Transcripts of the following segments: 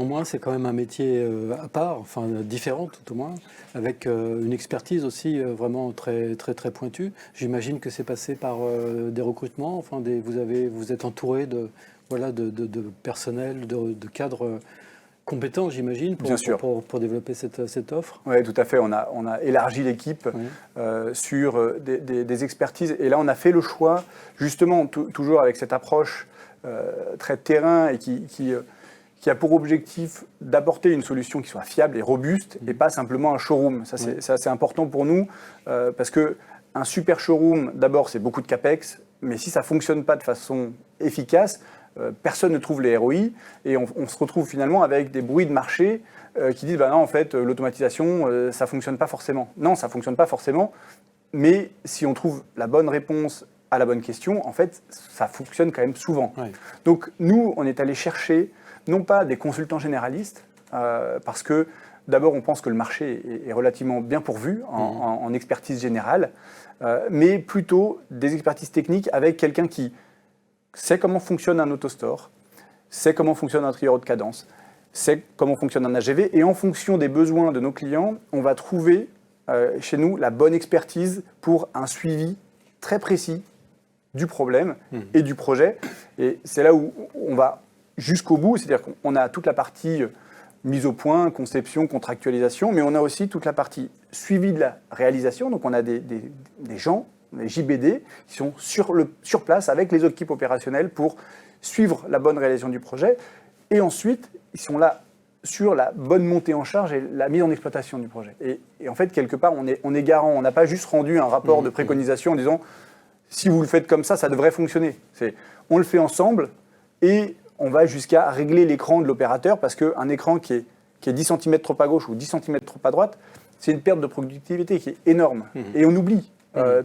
néanmoins, c'est quand même un métier à part, enfin différent tout au moins, avec une expertise aussi vraiment très, très, très pointue. J'imagine que c'est passé par des recrutements, enfin vous êtes entouré de personnel, de cadres compétents, j'imagine, Bien sûr. pour développer cette offre. Oui, tout à fait. On a élargi l'équipe sur des expertises. Et là, on a fait le choix, justement, toujours avec cette approche très terrain et qui a pour objectif d'apporter une solution qui soit fiable et robuste et pas simplement un showroom. Ça, c'est important pour nous parce qu'un super showroom, d'abord, c'est beaucoup de CAPEX, mais si ça ne fonctionne pas de façon efficace, personne ne trouve les ROI et on se retrouve finalement avec des bruits de marché qui disent non, en fait, l'automatisation, ça ne fonctionne pas forcément. Non, ça ne fonctionne pas forcément, mais si on trouve la bonne réponse à la bonne question, en fait, ça fonctionne quand même souvent. Ouais. Donc, nous, on est allé chercher, non pas des consultants généralistes, parce que d'abord, on pense que le marché est relativement bien pourvu en expertise générale, mais plutôt des expertises techniques avec quelqu'un qui sait comment fonctionne un autostore, sait comment fonctionne un trieur haute cadence, sait comment fonctionne un AGV, et en fonction des besoins de nos clients, on va trouver chez nous la bonne expertise pour un suivi très précis du problème et du projet. Et c'est là où on va jusqu'au bout, c'est-à-dire qu'on a toute la partie mise au point, conception, contractualisation, mais on a aussi toute la partie suivi de la réalisation. Donc on a des gens, les JBD, qui sont sur place avec les équipes opérationnelles pour suivre la bonne réalisation du projet. Et ensuite, ils sont là sur la bonne montée en charge et la mise en exploitation du projet. Et en fait, quelque part, on est garant. On n'a pas juste rendu un rapport de préconisation en disant si vous le faites comme ça devrait fonctionner. On le fait ensemble et on va jusqu'à régler l'écran de l'opérateur parce qu'un écran qui est 10 cm trop à gauche ou 10 cm trop à droite, c'est une perte de productivité qui est énorme. Et on oublie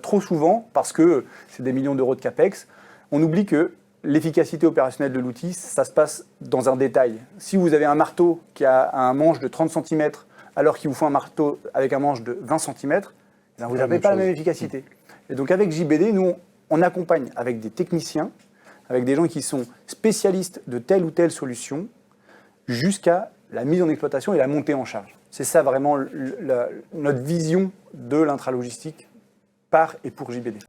trop souvent, parce que c'est des millions d'euros de CAPEX, on oublie que l'efficacité opérationnelle de l'outil, ça se passe dans un détail. Si vous avez un marteau qui a un manche de 30 cm alors qu'il vous faut un marteau avec un manche de 20 cm, vous n'avez pas la même efficacité. Et donc avec JBD, nous, on accompagne avec des techniciens, avec des gens qui sont spécialistes de telle ou telle solution, jusqu'à la mise en exploitation et la montée en charge. C'est ça vraiment notre vision de l'intralogistique par et pour JBD.